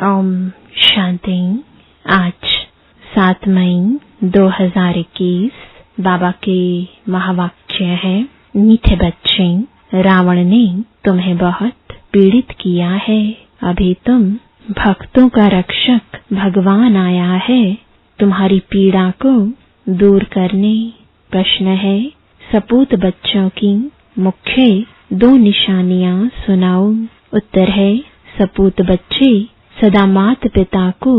ओम शांति। आज 7 मई 2021 बाबा के महावाक्य है। मीठे बच्चे, रावण ने तुम्हें बहुत पीड़ित किया है। अभी तुम भक्तों का रक्षक भगवान आया है तुम्हारी पीड़ा को दूर करने। प्रश्न है, सपूत बच्चों की मुख्य 2 निशानियां सुनाओ। उत्तर है, सपूत बच्चे सदा माता पिता को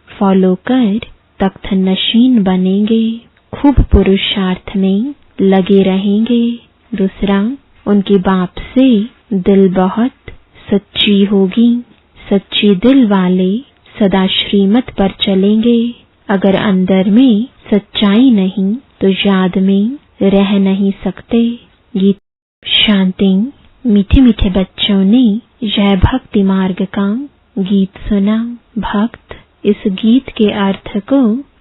फॉलो कर तख्त नशीन बनेंगे, खूब पुरुषार्थ में लगे रहेंगे। दूसरा, उनके बाप से दिल बहुत सच्ची होगी। सच्ची दिल वाले सदा श्रीमत पर चलेंगे। अगर अंदर में सच्चाई नहीं तो याद में रह नहीं सकते। गीत। शांति। मीठे मीठे बच्चों ने यह भक्ति मार्ग का गीत सुना। भक्त इस गीत के अर्थ को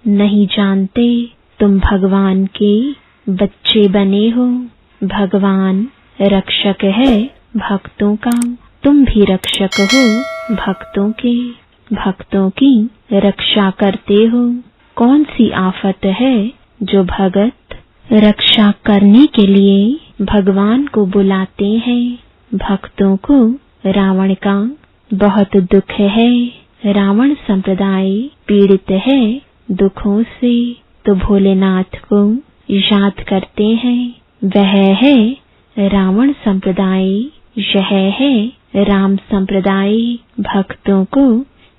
नहीं जानते। तुम भगवान के बच्चे बने हो। भगवान रक्षक है भक्तों का। तुम भी रक्षक हो भक्तों के। भक्तों की रक्षा करते हो। कौन सी आफत है जो भगत रक्षा करने के लिए भगवान को बुलाते हैं। भक्तों को रावण का बहुत दुख है। रावण संप्रदाय पीड़ित है दुखों से, तो भोलेनाथ को याद करते हैं। वह है रावण संप्रदाय, यह है राम संप्रदाय। भक्तों को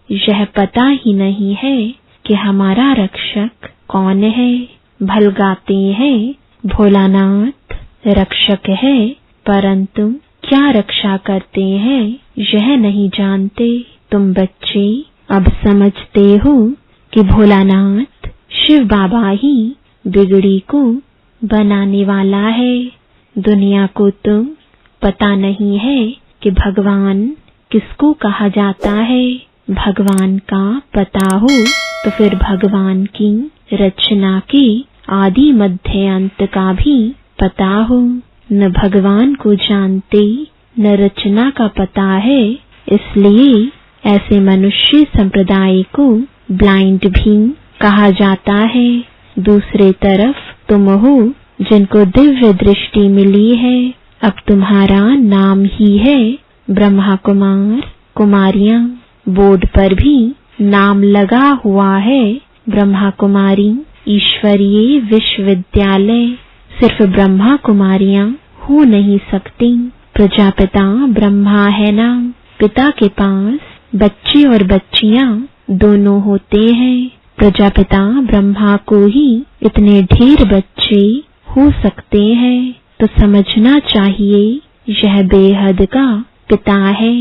यह पता ही नहीं है कि हमारा रक्षक कौन है। भलगाते हैं भोलानाथ रक्षक है, परंतु क्या रक्षा करते हैं यह नहीं जानते। तुम बच्चे अब समझते हो कि भोलानाथ शिव बाबा ही बिगड़ी को बनाने वाला है। दुनिया को तो पता नहीं है कि भगवान किसको कहा जाता है। भगवान का पता हो तो फिर भगवान की रचना के आदि मध्य अंत का भी पता हो। न भगवान को जानते न रचना का पता है, इसलिए ऐसे मनुष्य संप्रदाय को ब्लाइंड भी कहा जाता है। दूसरे तरफ तुम हो जिनको दिव्य दृष्टि मिली है। अब तुम्हारा नाम ही है ब्रह्मा कुमार कुमारियां। बोर्ड पर भी नाम लगा हुआ है ब्रह्मा कुमारी ईश्वरीय विश्वविद्यालय। सिर्फ ब्रह्मा कुमारियां हो नहीं सकती। प्रजापिता ब्रह्मा है ना। पिता के पास बच्चे और बच्चियां दोनों होते हैं। प्रजापिता ब्रह्मा को ही इतने ढेर बच्चे हो सकते हैं, तो समझना चाहिए यह बेहद का पिता है।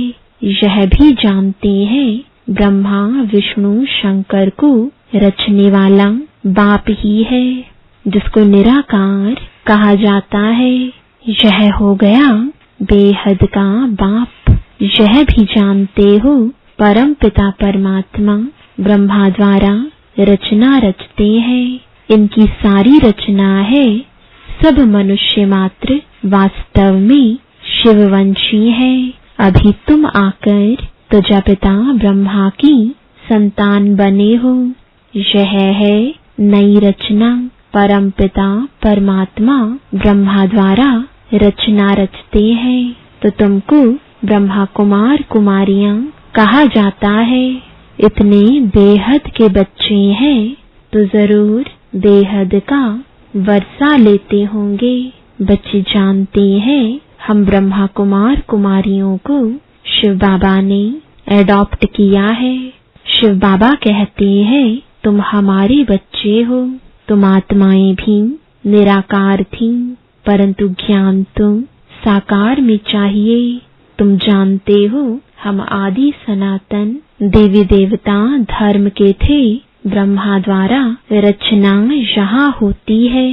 यह भी जानते हैं ब्रह्मा विष्णु शंकर को रचने वाला बाप ही है, जिसको निराकार कहा जाता है। यह हो गया बेहद का बाप। यह भी जानते हो परम पिता परमात्मा ब्रह्मा द्वारा रचना रचते हैं। इनकी सारी रचना है। सब मनुष्य मात्र वास्तव में शिववंशी है। अभी तुम आकर प्रजापिता ब्रह्मा की संतान बने हो। यह है नई रचना। परम पिता परमात्मा ब्रह्मा द्वारा रचना रचते हैं, तो तुमको ब्रह्मा कुमार कुमारियां कहा जाता है। इतने बेहद के बच्चे हैं तो जरूर बेहद का वर्षा लेते होंगे। बच्चे जानते हैं हम ब्रह्मा कुमार कुमारियों को शिव बाबा ने एडॉप्ट किया है। शिव बाबा कहते हैं तुम हमारे बच्चे हो। तुम आत्माएं भी निराकार थी, परंतु ज्ञान तो साकार में चाहिए। तुम जानते हो हम आदि सनातन देवी देवता धर्म के थे। ब्रह्मा द्वारा रचना यहाँ होती है।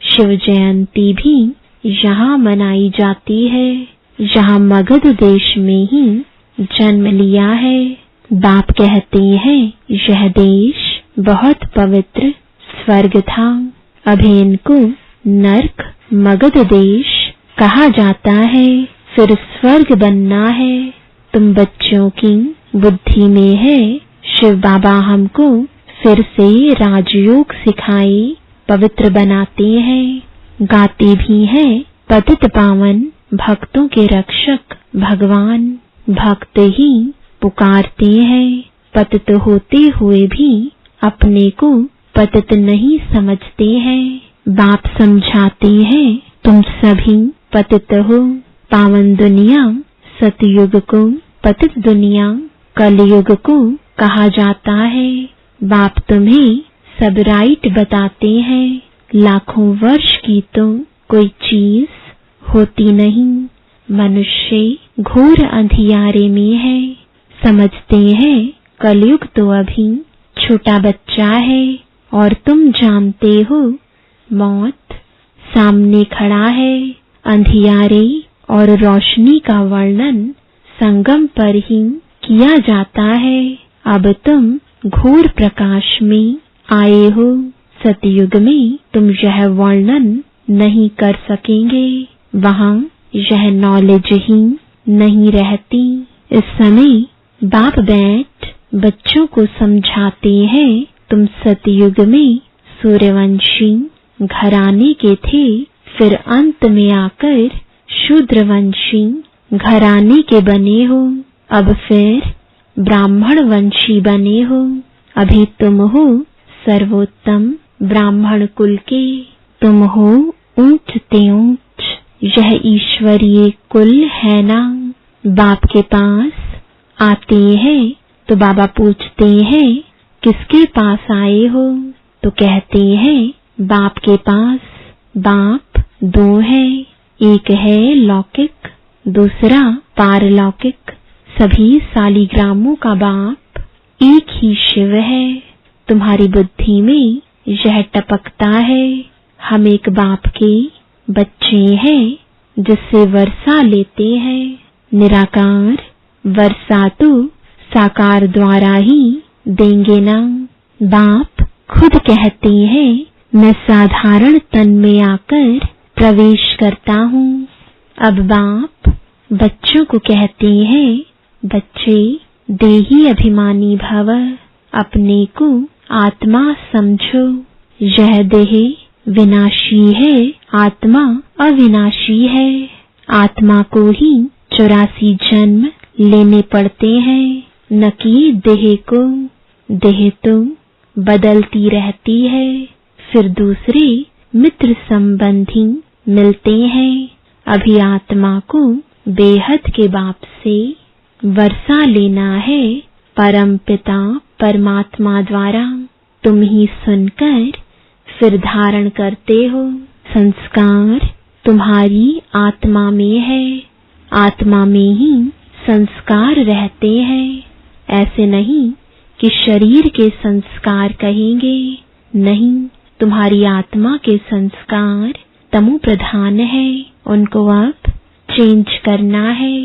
शिव जयंती भी यहाँ मनाई जाती है। यहाँ मगध देश में ही जन्म लिया है। बाप कहते हैं यह देश बहुत पवित्र स्वर्ग था। अभी इनको नर्क मगध देश कहा जाता है। फिर स्वर्ग बनना है। तुम बच्चों की बुद्धि में है शिव बाबा हमको फिर से राजयोग सिखाए पवित्र बनाते हैं। गाते भी हैं पतित पावन भक्तों के रक्षक भगवान। भक्त ही पुकारते हैं, पतित होते हुए भी अपने को पतित नहीं समझते हैं। बाप समझाते हैं तुम सभी पतित हो। पावन दुनिया सतयुग को पतित दुनिया कलयुग को कहा जाता है। बाप तुम्हें सब राइट बताते हैं। लाखों वर्ष की तो कोई चीज होती नहीं। मनुष्य घोर अंधियारे में है। समझते हैं कलयुग तो अभी छोटा बच्चा है और तुम जानते हो मौत सामने खड़ा है। अंधियारे और रोशनी का वर्णन संगम पर ही किया जाता है। अब तुम घोर प्रकाश में आए हो। सतयुग में तुम यह वर्णन नहीं कर सकेंगे। वहाँ यह नॉलेज ही नहीं रहती। इस समय बाप बैठ बच्चों को समझाते हैं तुम सतयुग में सूर्यवंशी घराने के थे, फिर अंत में आकर शूद्रवंशी घराने के बने हो, अब फिर ब्राह्मण वंशी बने हो। अभी तुम हो सर्वोत्तम ब्राह्मण कुल के, तुम हो ऊंच ते ऊंच। यह ईश्वरीय कुल है ना। बाप के पास आते हैं तो बाबा पूछते हैं किसके पास आए हो, तो कहते हैं बाप के पास। बाप दो है, एक है लौकिक, दूसरा पारलौकिक। सभी सालिग्रामों का बाप एक ही शिव है। तुम्हारी बुद्धि में यह टपकता है हम एक बाप के बच्चे हैं जिससे वर्षा लेते हैं। निराकार वर्षा तो साकार द्वारा ही देंगे ना। बाप खुद कहते हैं मैं साधारण तन में आकर प्रवेश करता हूँ। अब बाप बच्चों को कहते हैं बच्चे देही अभिमानी भव, अपने को आत्मा समझो। यह देह विनाशी है, आत्मा अविनाशी है। आत्मा को ही 84 जन्म लेने पड़ते हैं, न कि देह को। देह तो बदलती रहती है, फिर दूसरे मित्र संबंधी मिलते हैं। अभी आत्मा को बेहद के बाप से वर्षा लेना है परम पिता परमात्मा द्वारा। तुम ही सुनकर फिर धारण करते हो। संस्कार तुम्हारी आत्मा में है, आत्मा में ही संस्कार रहते हैं। ऐसे नहीं कि शरीर के संस्कार कहेंगे, नहीं, तुम्हारी आत्मा के संस्कार तमो प्रधान है, उनको अब चेंज करना है।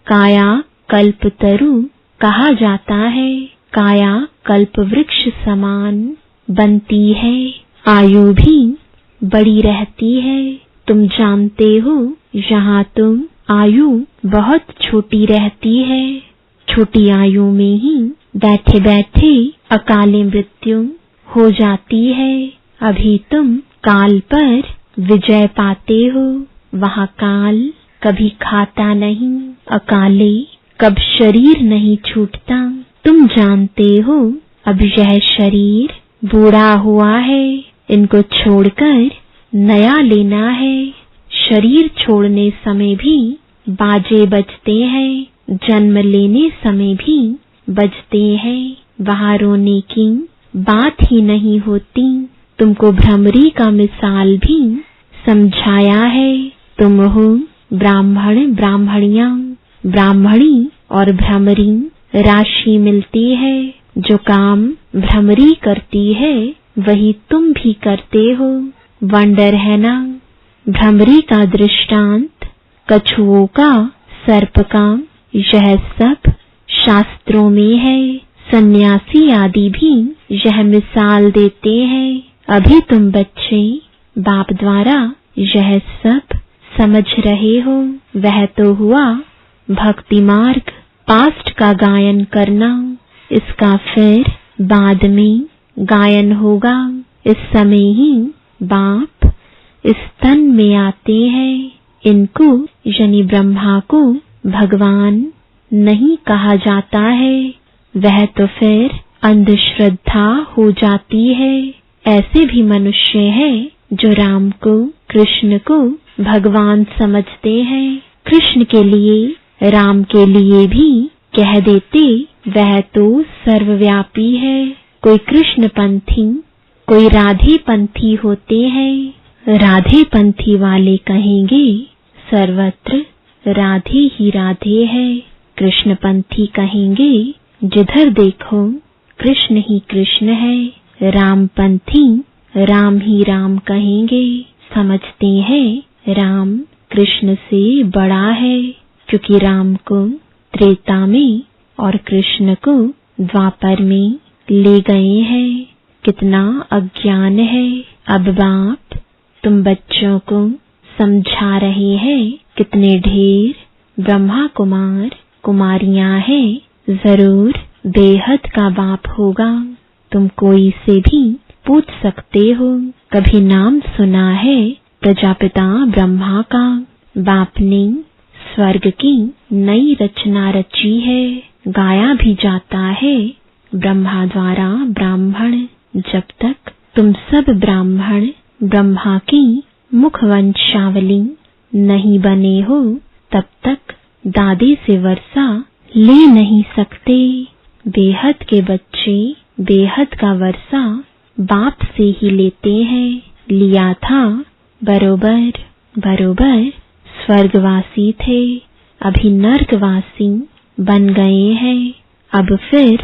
काया कल्प तरु कहा जाता है, काया कल्प वृक्ष समान बनती है, आयु भी बड़ी रहती है। तुम जानते हो यहाँ तुम आयु बहुत छोटी रहती है। छोटी आयु में ही बैठे बैठे अकाले मृत्यु हो जाती है। अभी तुम काल पर विजय पाते हो। वहाँ काल कभी खाता नहीं, अकाले कब शरीर नहीं छूटता। तुम जानते हो अब यह शरीर बूढ़ा हुआ है, इनको छोड़कर नया लेना है। शरीर छोड़ने समय भी बाजे बजते हैं, जन्म लेने समय भी बजते हैं। वहाँ रोने की बात ही नहीं होती। तुमको भ्रमरी का मिसाल भी समझाया है। तुम हो ब्राह्मण ब्राह्मणियां, ब्राह्मणी और भ्रमरी राशि मिलती है। जो काम भ्रमरी करती है वही तुम भी करते हो। वंडर है ना। भ्रमरी का दृष्टांत, कछुओं का, सर्प का, यह सब शास्त्रों में है। सन्यासी आदि भी यह मिसाल देते हैं। अभी तुम बच्चे बाप द्वारा यह सब समझ रहे हो। वह तो हुआ भक्ति मार्ग, पास्ट का गायन करना, इसका फिर बाद में गायन होगा। इस समय ही बाप इस तन में आते हैं। इनको यानी ब्रह्मा को भगवान नहीं कहा जाता है, वह तो फिर अंधश्रद्धा हो जाती है। ऐसे भी मनुष्य हैं जो राम को, कृष्ण को भगवान समझते हैं। कृष्ण के लिए, राम के लिए भी कह देते वह तो सर्वव्यापी है। कोई कृष्ण पंथी, कोई राधे पंथी होते हैं। राधे पंथी वाले कहेंगे सर्वत्र राधे ही राधे है। कृष्ण पंथी कहेंगे जिधर देखो कृष्ण ही कृष्ण है। राम पंथी राम ही राम कहेंगे, समझते हैं राम कृष्ण से बड़ा है, क्योंकि राम को त्रेता में और कृष्ण को द्वापर में ले गए हैं। कितना अज्ञान है। अब बाप तुम बच्चों को समझा रहे हैं। कितने ढेर ब्रह्मा कुमार कुमारियां हैं, जरूर बेहद का बाप होगा। तुम कोई से भी पूछ सकते हो, कभी नाम सुना है प्रजापिता ब्रह्मा का? बाप ने स्वर्ग की नई रचना रची है। गाया भी जाता है ब्रह्मा द्वारा ब्राह्मण। जब तक तुम सब ब्राह्मण ब्रह्मा की मुखवंशावली नहीं बने हो, तब तक दादे से वर्षा ले नहीं सकते। बेहद के बच्चे बेहद का वर्षा बाप से ही लेते हैं। लिया था बरोबर बरोबर स्वर्गवासी थे, अभी नर्कवासी बन गए हैं। अब फिर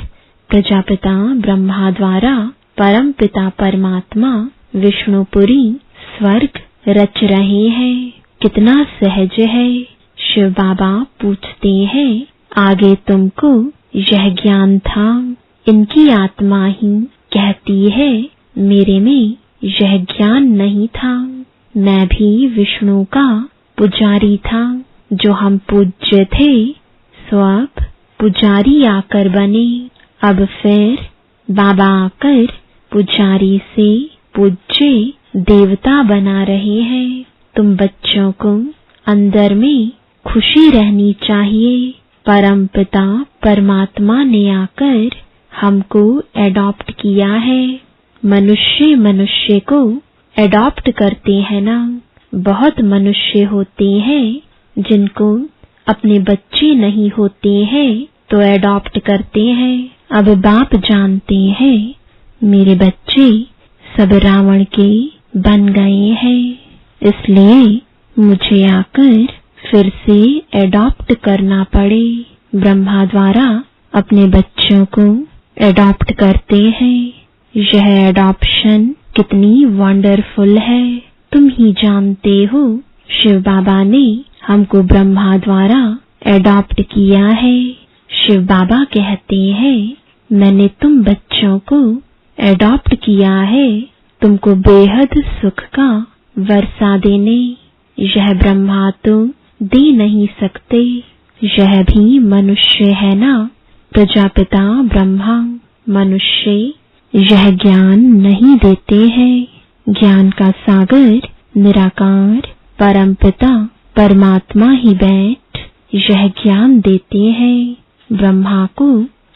प्रजापिता ब्रह्मा द्वारा परम पिता परमात्मा विष्णुपुरी स्वर्ग रच रहे हैं। कितना सहज है। शिव बाबा पूछते हैं, आगे तुमको यह ज्ञान था? इनकी आत्मा ही कहती है, मेरे में यह ज्ञान नहीं था। मैं भी विष्णु का पुजारी था। जो हम पूज्य थे, सो अब पुजारी आकर बने। अब फिर बाबा आकर पुजारी से पूज्य देवता बना रहे हैं। तुम बच्चों को अंदर में खुशी रहनी चाहिए। परम पिता परमात्मा ने आकर हमको एडॉप्ट किया है। मनुष्य मनुष्य को एडॉप्ट करते हैं ना। बहुत मनुष्य होते हैं जिनको अपने बच्चे नहीं होते हैं तो एडॉप्ट करते हैं। अब बाप जानते हैं मेरे बच्चे सब रावण के बन गए हैं, इसलिए मुझे आकर फिर से एडॉप्ट करना पड़े। ब्रह्मा द्वारा अपने बच्चों को एडॉप्ट करते हैं। यह एडॉप्शन कितनी वंडरफुल है, तुम ही जानते हो। शिव बाबा ने हमको ब्रह्मा द्वारा एडॉप्ट किया है। शिव बाबा कहते हैं, मैंने तुम बच्चों को एडॉप्ट किया है तुमको बेहद सुख का वर्षा देने। यह ब्रह्मा तो दे नहीं सकते, यह भी मनुष्य है ना। प्रजापिता ब्रह्मा मनुष्य यह ज्ञान नहीं देते हैं। ज्ञान का सागर निराकार परमपिता परमात्मा ही बैठ यह ज्ञान देते हैं। ब्रह्मा को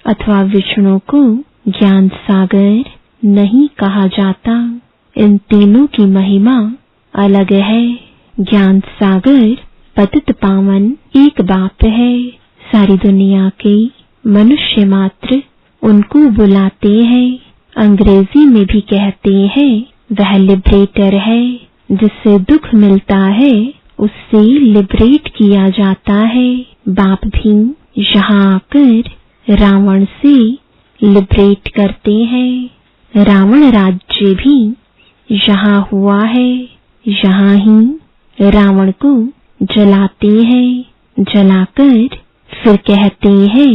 अथवा विष्णु को ज्ञान सागर नहीं कहा जाता। इन तीनों की महिमा अलग है। ज्ञान सागर पतित पावन एक बाप है। सारी दुनिया के मनुष्य मात्र उनको बुलाते हैं। अंग्रेजी में भी कहते हैं वह लिबरेटर है। जिससे दुख मिलता है उससे लिबरेट किया जाता है। बाप भी यहाँ आकर रावण से लिबरेट करते हैं। रावण राज्य भी यहाँ हुआ है। यहाँ ही रावण को जलाते हैं। जलाकर फिर कहते हैं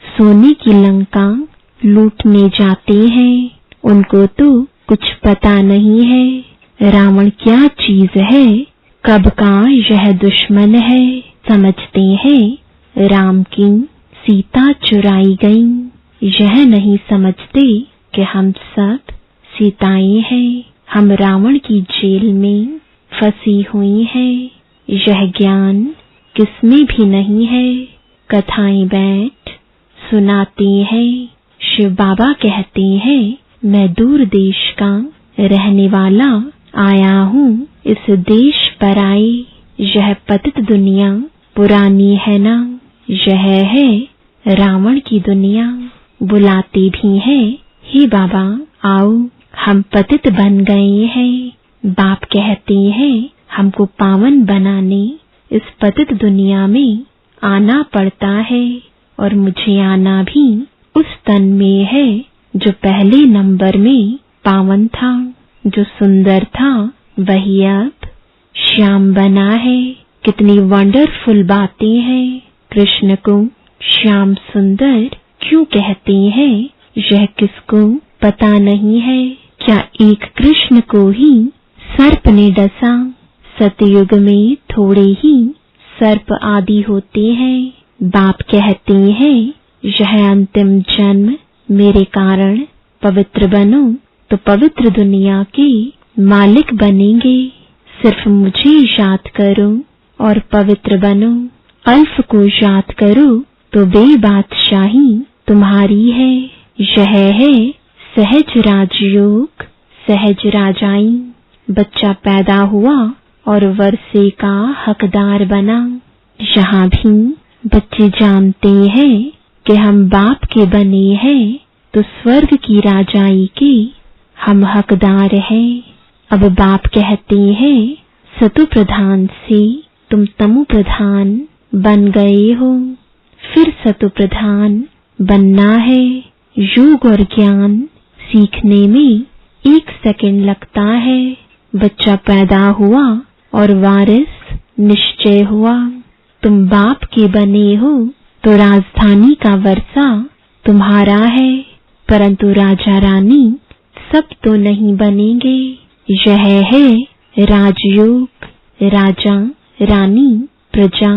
सोने की लंका लूटने जाते हैं। उनको तो कुछ पता नहीं है रावण क्या चीज है, कब का यह दुश्मन है। समझते हैं राम की सीता चुराई गई। यह नहीं समझते कि हम सब सीताएं हैं, हम रावण की जेल में फंसी हुई हैं। यह ज्ञान किसमें भी नहीं है। कथाएं बैठ सुनाते हैं। शिव बाबा कहते हैं, मैं दूर देश का रहने वाला आया हूँ इस देश पर आए। यह पतित दुनिया पुरानी है ना, यह है रावण की दुनिया। बुलाते भी हैं, हे बाबा आओ, हम पतित बन गए हैं। बाप कहते हैं, हमको पावन बनाने इस पतित दुनिया में आना पड़ता है, और मुझे आना भी उस तन में है जो पहले नंबर में पावन था, जो सुंदर था वही अब श्याम बना है। कितनी वंडरफुल बातें हैं। कृष्ण को श्याम सुंदर क्यों कहते हैं, यह किसको पता नहीं है। क्या एक कृष्ण को ही सर्प ने डसा। सतयुग में थोड़े ही सर्प आदि होते हैं। बाप कहते हैं, यह अंतिम जन्म मेरे कारण पवित्र बनो तो पवित्र दुनिया के मालिक बनेंगे। सिर्फ मुझे याद करो और पवित्र बनो। अल्फ को याद करो तो बेबादशाही तुम्हारी है। यह है सहज राजयोग, सहज राजाई। बच्चा पैदा हुआ और वर्षे का हकदार बना। यहाँ भी बच्चे जानते हैं कि हम बाप के बने हैं, तो स्वर्ग की राजाई के हम हकदार हैं। अब बाप कहते हैं, सतु प्रधान से तुम तमु प्रधान बन गए हो, फिर सतु प्रधान बनना है। योग और ज्ञान सीखने में 1 सेकंड लगता है। बच्चा पैदा हुआ और वारिस निश्चय हुआ। तुम बाप के बने हो तो राजधानी का वर्षा तुम्हारा है, परंतु राजा रानी सब तो नहीं बनेंगे। यह है राजयोग। राजा रानी प्रजा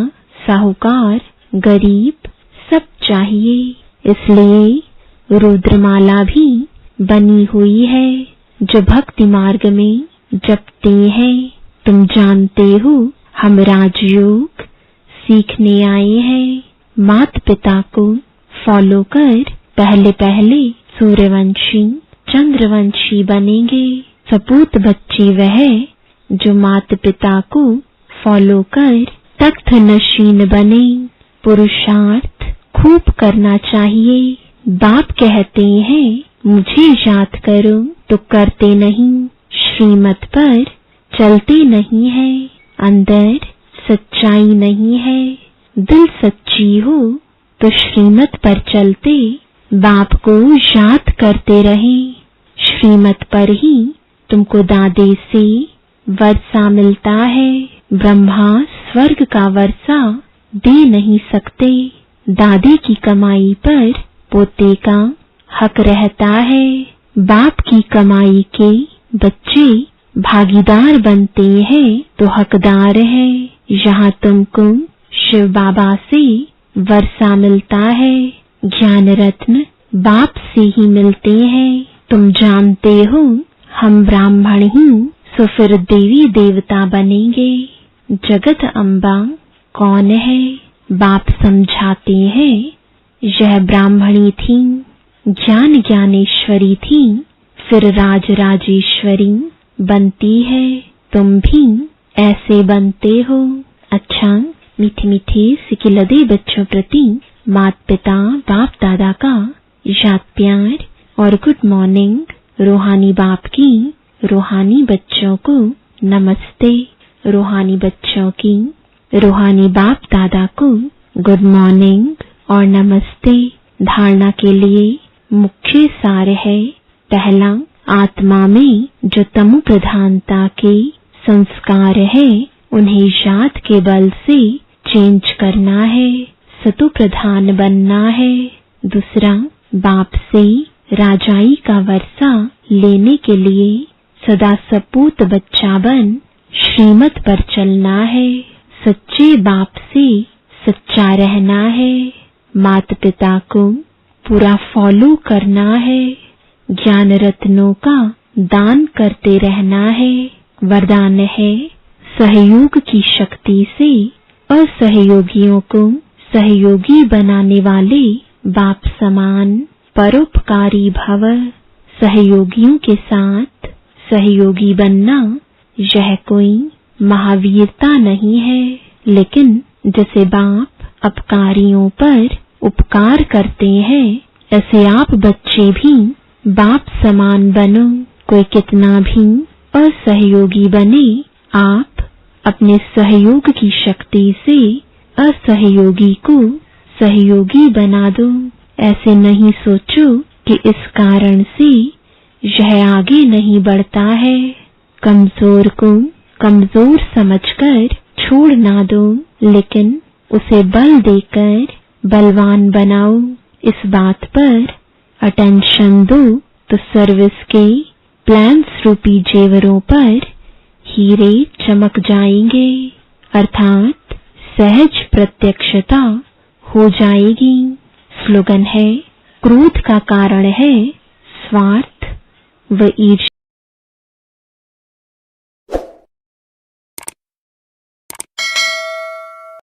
साहूकार गरीब सब चाहिए, इसलिए रुद्रमाला भी बनी हुई है जो भक्ति मार्ग में जपते हैं। तुम जानते हो हम राजयोग सीखने आए हैं। माता पिता को फॉलो कर पहले पहले सूर्यवंशी चंद्रवंशी बनेंगे। सपूत बच्चे वह जो माता पिता को फॉलो कर तख्त नशीन बने। पुरुषार्थ खूब करना चाहिए। बाप कहते हैं, मुझे याद करो तो करते नहीं, श्रीमत पर चलते नहीं है। अंदर सच्चाई नहीं है। दिल सच्ची हो तो श्रीमत पर चलते बाप को याद करते रहे। श्रीमत पर ही तुमको दादे से वर्षा मिलता है। ब्रह्मा स्वर्ग का वर्षा दे नहीं सकते। दादी की कमाई पर पोते का हक रहता है। बाप की कमाई के बच्चे भागीदार बनते हैं तो हकदार है। यहाँ तुमको शिव बाबा से वर्षा मिलता है। ज्ञान रत्न बाप से ही मिलते हैं। तुम जानते हो हम ब्राह्मण ही, सो फिर देवी देवता बनेंगे। जगत अम्बा कौन है? बाप समझाते हैं, यह ब्राह्मणी थी, ज्ञान ज्ञानेश्वरी थी, फिर राज राजेश्वरी बनती है। तुम भी ऐसे बनते हो। अच्छा, मीठे मीठे सिकिलदे बच्चों प्रति माता पिता बाप दादा का याद प्यार और गुड मॉर्निंग। रूहानी बाप की रूहानी बच्चों को नमस्ते। रूहानी बच्चों की रूहानी बाप दादा को गुड मॉर्निंग और नमस्ते। धारणा के लिए मुख्य सार है, पहला, आत्मा में जो तमु प्रधानता के संस्कार है उन्हें याद के बल से चेंज करना है, सतु प्रधान बनना है। दूसरा, बाप से राजाई का वर्षा लेने के लिए सदा सपूत बच्चा बन श्रीमत पर चलना है। सच्चे बाप से सच्चा रहना है। माता पिता को पूरा फॉलो करना है, ज्ञान रत्नों का दान करते रहना है। वरदान है, सहयोग की शक्ति से असहयोगियों को सहयोगी बनाने वाले बाप समान परोपकारी भव। सहयोगियों के साथ सहयोगी बनना यह कोई महावीरता नहीं है, लेकिन जैसे बाप अपकारियों पर उपकार करते हैं, ऐसे आप बच्चे भी बाप समान बनो। कोई कितना भी असहयोगी बने, आप अपने सहयोग की शक्ति से असहयोगी को सहयोगी बना दो। ऐसे नहीं सोचो कि इस कारण से यह आगे नहीं बढ़ता है। कमजोर को कमजोर समझकर छोड़ ना दो, लेकिन उसे बल देकर बलवान बनाओ। इस बात पर अटेंशन दो तो सर्विस के प्लान्स रूपी जेवरों पर हीरे चमक जाएंगे, अर्थात सहज प्रत्यक्षता हो जाएगी। स्लोगन है, क्रोध का कारण है स्वार्थ व ईर्ष्या।